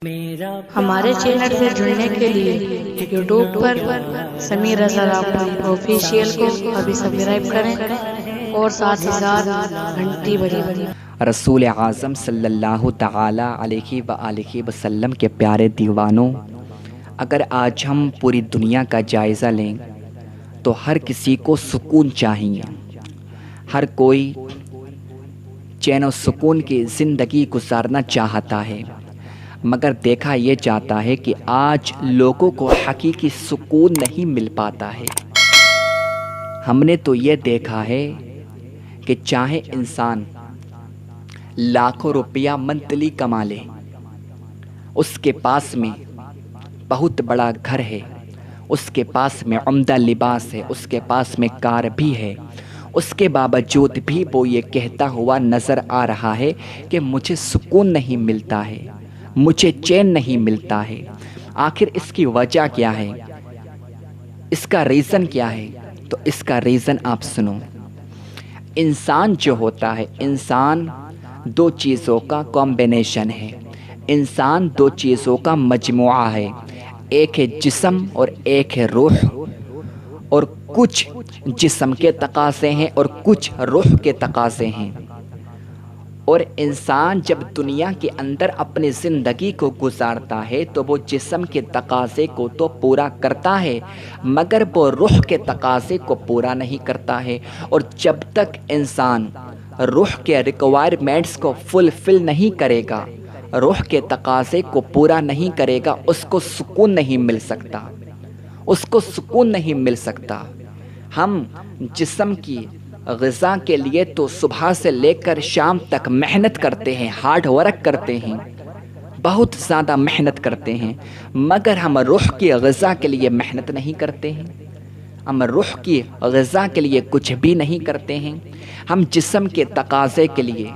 ہمارے چینل سے جڑنے کے لیے یوٹیوب پر سمیر رضا راپوری آفیشیل کو ابھی سبسکرائب کریں اور ساتھ ہی ساتھ گھنٹی بجائیں۔ رسول اعظم صلی اللہ تعالی علیہ وآلہ وسلم کے پیارے دیوانوں، اگر آج ہم پوری دنیا کا جائزہ لیں تو ہر کسی کو سکون چاہیے۔ ہر کوئی چین و سکون کی زندگی گزارنا چاہتا ہے، مگر دیکھا یہ جاتا ہے کہ آج لوگوں کو حقیقی سکون نہیں مل پاتا ہے۔ ہم نے تو یہ دیکھا ہے کہ چاہے انسان لاکھوں روپیہ منتھلی کما لے، اس کے پاس میں بہت بڑا گھر ہے، اس کے پاس میں عمدہ لباس ہے، اس کے پاس میں کار بھی ہے، اس کے باوجود بھی وہ یہ کہتا ہوا نظر آ رہا ہے کہ مجھے سکون نہیں ملتا ہے، مجھے چین نہیں ملتا ہے۔ آخر اس کی وجہ کیا ہے؟ اس کا ریزن کیا ہے؟ تو اس کا ریزن آپ سنو۔ انسان جو ہوتا ہے، انسان دو چیزوں کا کمبینیشن ہے، انسان دو چیزوں کا مجموعہ ہے، ایک ہے جسم اور ایک ہے روح، اور کچھ جسم کے تقاضے ہیں اور کچھ روح کے تقاضے ہیں۔ اور انسان جب دنیا کے اندر اپنی زندگی کو گزارتا ہے تو وہ جسم کے تقاضے کو تو پورا کرتا ہے، مگر وہ روح کے تقاضے کو پورا نہیں کرتا ہے۔ اور جب تک انسان روح کے ریکوائرمنٹس کو فلفل نہیں کرے گا، روح کے تقاضے کو پورا نہیں کرے گا، اس کو سکون نہیں مل سکتا، اس کو سکون نہیں مل سکتا۔ ہم جسم کی غذا کے لیے تو صبح سے لے کر شام تک محنت کرتے ہیں، ہارڈ ورک کرتے ہیں، بہت زیادہ محنت کرتے ہیں، مگر ہم روح کی غذا کے لیے محنت نہیں کرتے ہیں، ہم روح کی غذا کے لیے کچھ بھی نہیں کرتے ہیں۔ ہم جسم کے تقاضے کے لیے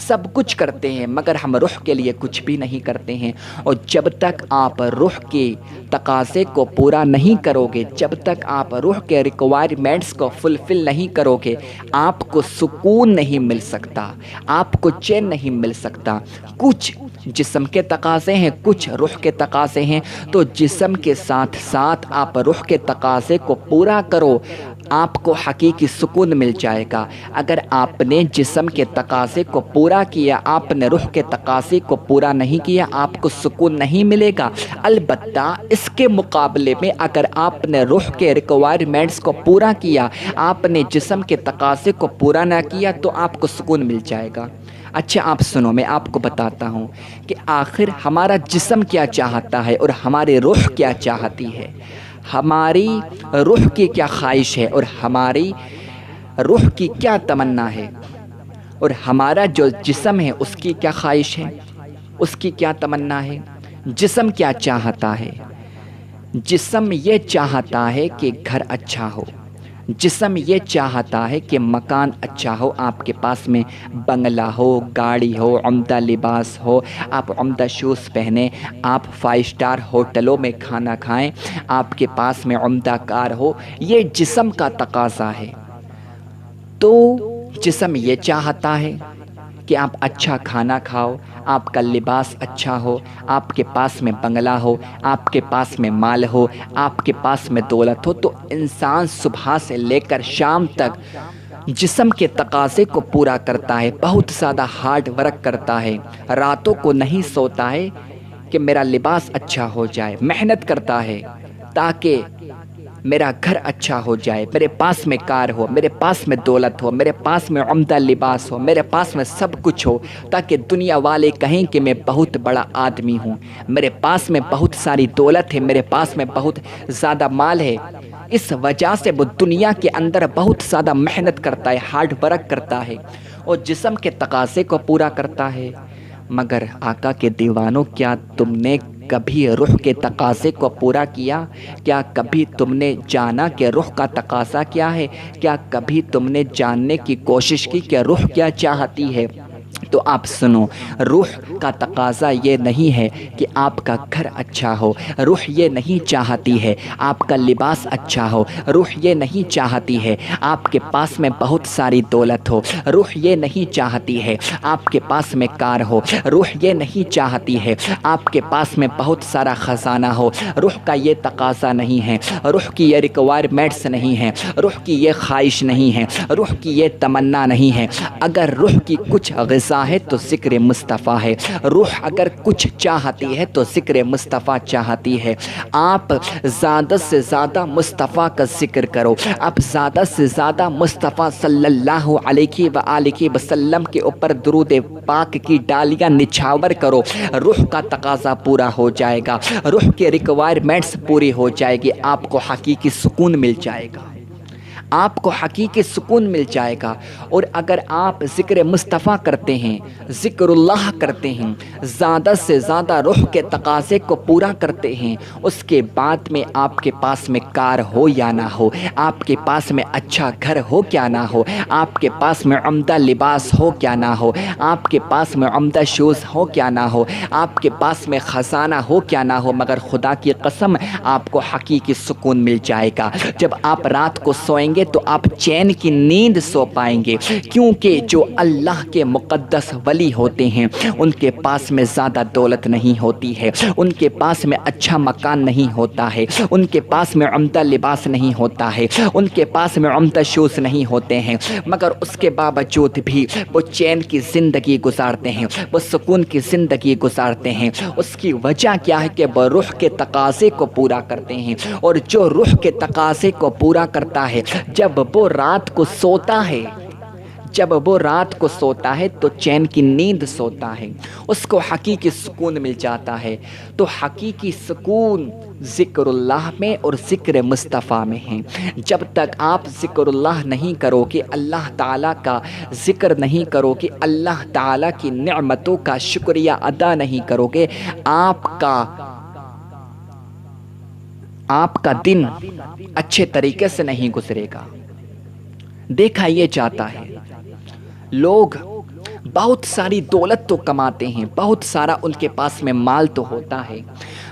سب کچھ کرتے ہیں، مگر ہم روح کے لیے کچھ بھی نہیں کرتے ہیں۔ اور جب تک آپ روح کے تقاضے کو پورا نہیں کرو گے، جب تک آپ روح کے ریکوائرمنٹس کو فلفل نہیں کرو گے، آپ کو سکون نہیں مل سکتا، آپ کو چین نہیں مل سکتا۔ کچھ جسم کے تقاضے ہیں، کچھ روح کے تقاضے ہیں، تو جسم کے ساتھ ساتھ آپ روح کے تقاضے کو پورا کرو، آپ کو حقیقی سکون مل جائے گا۔ اگر آپ نے جسم کے تقاضے کو پورا کیا، آپ نے روح کے تقاضے کو پورا نہیں کیا، آپ کو سکون نہیں ملے گا۔ البتہ اس کے مقابلے میں اگر آپ نے روح کے ریکوائرمنٹس کو پورا کیا، آپ نے جسم کے تقاضے کو پورا نہ کیا، تو آپ کو سکون مل جائے گا۔ اچھا آپ سنو، میں آپ کو بتاتا ہوں کہ آخر ہمارا جسم کیا چاہتا ہے اور ہماری روح کیا چاہتی ہے، ہماری روح کی کیا خواہش ہے اور ہماری روح کی کیا تمنا ہے، اور ہمارا جو جسم ہے اس کی کیا خواہش ہے، اس کی کیا تمنا ہے۔ جسم کیا چاہتا ہے؟ جسم یہ چاہتا ہے کہ گھر اچھا ہو، جسم یہ چاہتا ہے کہ مکان اچھا ہو، آپ کے پاس میں بنگلہ ہو، گاڑی ہو، عمدہ لباس ہو، آپ عمدہ شوز پہنیں، آپ 5 اسٹار ہوٹلوں میں کھانا کھائیں، آپ کے پاس میں عمدہ کار ہو، یہ جسم کا تقاضا ہے۔ تو جسم یہ چاہتا ہے کہ آپ اچھا کھانا کھاؤ، آپ کا لباس اچھا ہو، آپ کے پاس میں بنگلہ ہو، آپ کے پاس میں مال ہو، آپ کے پاس میں دولت ہو۔ تو انسان صبح سے لے کر شام تک جسم کے تقاضے کو پورا کرتا ہے، بہت زیادہ ہارڈ ورک کرتا ہے، راتوں کو نہیں سوتا ہے کہ میرا لباس اچھا ہو جائے، محنت کرتا ہے تاکہ میرا گھر اچھا ہو جائے، میرے پاس میں کار ہو، میرے پاس میں دولت ہو، میرے پاس میں عمدہ لباس ہو، میرے پاس میں سب کچھ ہو، تاکہ دنیا والے کہیں کہ میں بہت بڑا آدمی ہوں، میرے پاس میں بہت ساری دولت ہے، میرے پاس میں بہت زیادہ مال ہے۔ اس وجہ سے وہ دنیا کے اندر بہت زیادہ محنت کرتا ہے، ہارڈ ورک کرتا ہے اور جسم کے تقاضے کو پورا کرتا ہے۔ مگر آقا کے دیوانوں، کیا تم نے کبھی روح کے تقاضے کو پورا کیا؟ کیا کبھی تم نے جانا کہ روح کا تقاضا کیا ہے؟ کیا کبھی تم نے جاننے کی کوشش کی کہ روح کیا چاہتی ہے؟ تو آپ سنو، روح کا تقاضا یہ نہیں ہے کہ آپ کا گھر اچھا ہو، روح یہ نہیں چاہتی ہے آپ کا لباس اچھا ہو، روح یہ نہیں چاہتی ہے آپ کے پاس میں بہت ساری دولت ہو، روح یہ نہیں چاہتی ہے آپ کے پاس میں کار ہو، روح یہ نہیں چاہتی ہے آپ کے پاس میں بہت سارا خزانہ ہو۔ روح کا یہ تقاضا نہیں ہے، روح کی یہ ریکوائرمنٹس نہیں ہے، روح کی یہ خواہش نہیں ہے، روح کی یہ تمنا نہیں ہے۔ اگر روح کی کچھ غذا ہے تو ذکر مصطفیٰ ہے، روح اگر کچھ چاہتی ہے تو ذکر مصطفیٰ چاہتی ہے۔ آپ زیادہ سے زیادہ مصطفیٰ کا ذکر کرو، آپ زیادہ سے زیادہ مصطفیٰ صلی اللہ علیہ وآلہ وسلم کے اوپر درود پاک کی ڈالیاں نچھاور کرو، روح کا تقاضا پورا ہو جائے گا، روح کے ریکوائرمنٹس پوری ہو جائے گی، آپ کو حقیقی سکون مل جائے گا، آپ کو حقیقی سکون مل جائے گا۔ اور اگر آپ ذکر مصطفیٰ کرتے ہیں، ذکر اللہ کرتے ہیں، زیادہ سے زیادہ روح کے تقاضے کو پورا کرتے ہیں، اس کے بعد میں آپ کے پاس میں کار ہو یا نہ ہو، آپ کے پاس میں اچھا گھر ہو کیا نہ ہو، آپ کے پاس میں عمدہ لباس ہو کیا نہ ہو، آپ کے پاس میں عمدہ شوز ہو کیا نہ ہو، آپ کے پاس میں خزانہ ہو کیا نہ ہو، مگر خدا کی قسم آپ کو حقیقی سکون مل جائے گا۔ جب آپ رات کو سوئیں گے تو آپ چین کی نیند سو پائیں گے، کیونکہ جو اللہ کے مقدس ولی ہوتے ہیں ان کے پاس میں زیادہ دولت نہیں ہوتی ہے، ان کے پاس میں اچھا مکان نہیں ہوتا ہے، ان کے پاس میں عمدہ لباس نہیں ہوتا ہے، ان کے پاس میں عمدہ شوز نہیں ہوتے ہیں، مگر اس کے باوجود بھی وہ چین کی زندگی گزارتے ہیں، وہ سکون کی زندگی گزارتے ہیں۔ اس کی وجہ کیا ہے کہ وہ روح کے تقاضے کو پورا کرتے ہیں، اور جو روح کے تقاضے کو پورا کرتا ہے، جب وہ رات کو سوتا ہے، جب وہ رات کو سوتا ہے تو چین کی نیند سوتا ہے، اس کو حقیقی سکون مل جاتا ہے۔ تو حقیقی سکون ذکر اللہ میں اور ذکر مصطفیٰ میں ہے۔ جب تک آپ ذکر اللہ نہیں کرو گے، اللہ تعالیٰ کا ذکر نہیں کرو گے، اللہ تعالیٰ کی نعمتوں کا شکریہ ادا نہیں کرو گے، آپ کا دن اچھے طریقے سے نہیں گزرے گا۔ دیکھا یہ جاتا ہے لوگ بہت ساری دولت تو کماتے ہیں، بہت سارا ان کے پاس میں مال تو ہوتا ہے،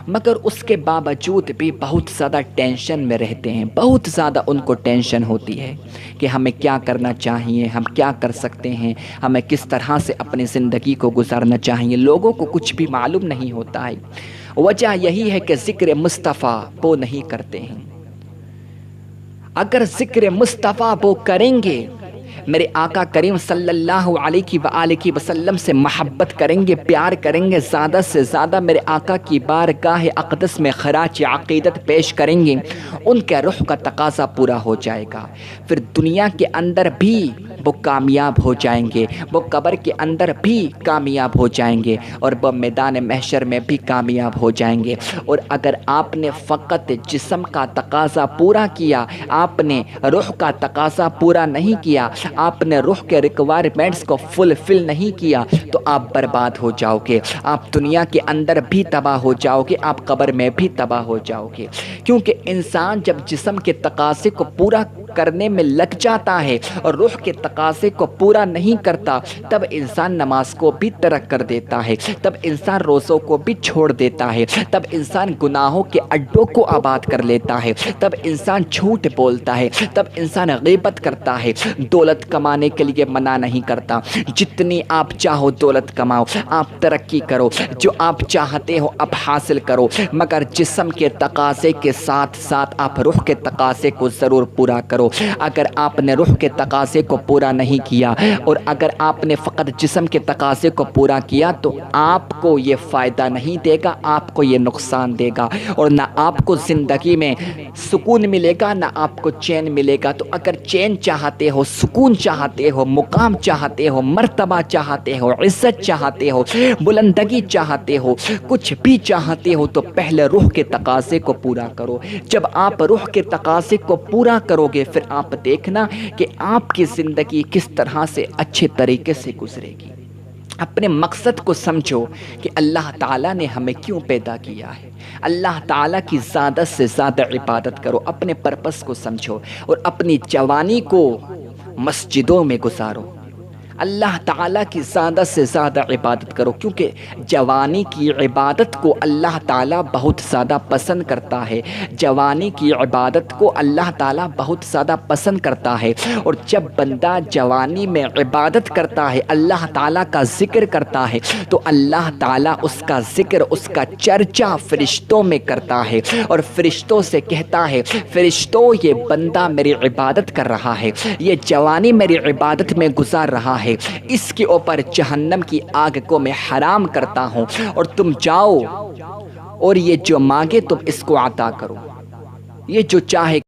مگر اس کے باوجود بھی بہت زیادہ ٹینشن میں رہتے ہیں، بہت زیادہ ان کو ٹینشن ہوتی ہے کہ ہمیں کیا کرنا چاہیے، ہم کیا کر سکتے ہیں، ہمیں کس طرح سے اپنی زندگی کو گزارنا چاہیے۔ لوگوں کو کچھ بھی معلوم نہیں ہوتا ہے۔ وجہ یہی ہے کہ ذکر مصطفیٰ وہ نہیں کرتے ہیں۔ اگر ذکر مصطفیٰ وہ کریں گے، میرے آقا کریم صلی اللہ علیہ وآلہ وسلم سے محبت کریں گے، پیار کریں گے، زیادہ سے زیادہ میرے آقا کی بارگاہ اقدس میں خراج عقیدت پیش کریں گے، ان کے روح کا تقاضا پورا ہو جائے گا۔ پھر دنیا کے اندر بھی وہ کامیاب ہو جائیں گے، وہ قبر کے اندر بھی کامیاب ہو جائیں گے، اور وہ میدان محشر میں بھی کامیاب ہو جائیں گے۔ اور اگر آپ نے فقط جسم کا تقاضا پورا کیا، آپ نے روح کا تقاضا پورا نہیں کیا، آپ نے روح کے ریکوائرمنٹس کو فلفل نہیں کیا، تو آپ برباد ہو جاؤ گے، آپ دنیا کے اندر بھی تباہ ہو جاؤ گے، آپ قبر میں بھی تباہ ہو جاؤ گے۔ کیونکہ انسان جب جسم کے تقاضے کو پورا کرنے میں لگ جاتا ہے اور روح کے تقاضے کو پورا نہیں کرتا، تب انسان نماز کو بھی ترک کر دیتا ہے، تب انسان روزوں کو بھی چھوڑ دیتا ہے، تب انسان گناہوں کے اڈوں کو آباد کر لیتا ہے، تب انسان جھوٹ بولتا ہے، تب انسان غیبت کرتا ہے۔ دولت کمانے کے لیے منع نہیں کرتا، جتنی آپ چاہو دولت کماؤ، آپ ترقی کرو، جو آپ چاہتے ہو آپ حاصل کرو، مگر جسم کے تقاضے کے ساتھ ساتھ آپ روح کے تقاضے کو ضرور پورا کرو۔ اگر آپ نے روح کے تقاضے کو پورا نہیں کیا، اور اگر آپ نے فقط جسم کے تقاضے کو پورا کیا، تو آپ کو یہ فائدہ نہیں دے گا، آپ کو یہ نقصان دے گا، اور نہ آپ کو زندگی میں سکون ملے گا، نہ آپ کو چین ملے گا۔ تو اگر چین چاہتے ہو، سکون چاہتے ہو، مقام چاہتے ہو، مرتبہ چاہتے ہو، عزت چاہتے ہو، بلندگی چاہتے ہو، کچھ بھی چاہتے ہو، تو پہلے روح کے تقاضے کو پورا کرو۔ جب آپ روح کے تقاضے کو پورا کرو گے، پھر آپ دیکھنا کہ آپ کی زندگی کس طرح سے اچھے طریقے سے گزرے گی۔ اپنے مقصد کو سمجھو کہ اللہ تعالیٰ نے ہمیں کیوں پیدا کیا ہے، اللہ تعالیٰ کی زیادہ سے زیادہ عبادت کرو، اپنے پرپس کو سمجھو، اور اپنی جوانی کو مسجدوں میں گزارو، اللہ تعالیٰ کی زیادہ سے زیادہ عبادت کرو، کیونکہ جوانی کی عبادت کو اللہ تعالیٰ بہت زیادہ پسند کرتا ہے، جوانی کی عبادت کو اللہ تعالیٰ بہت زیادہ پسند کرتا ہے۔ اور جب بندہ جوانی میں عبادت کرتا ہے، اللہ تعالیٰ کا ذکر کرتا ہے، تو اللہ تعالیٰ اس کا ذکر، اس کا چرچا فرشتوں میں کرتا ہے، اور فرشتوں سے کہتا ہے فرشتوں یہ بندہ میری عبادت کر رہا ہے، یہ جوانی میری عبادت میں گزار رہا ہے، اس کے اوپر جہنم کی آگ کو میں حرام کرتا ہوں، اور تم جاؤ اور یہ جو مانگے تم اس کو عطا کرو، یہ جو چاہے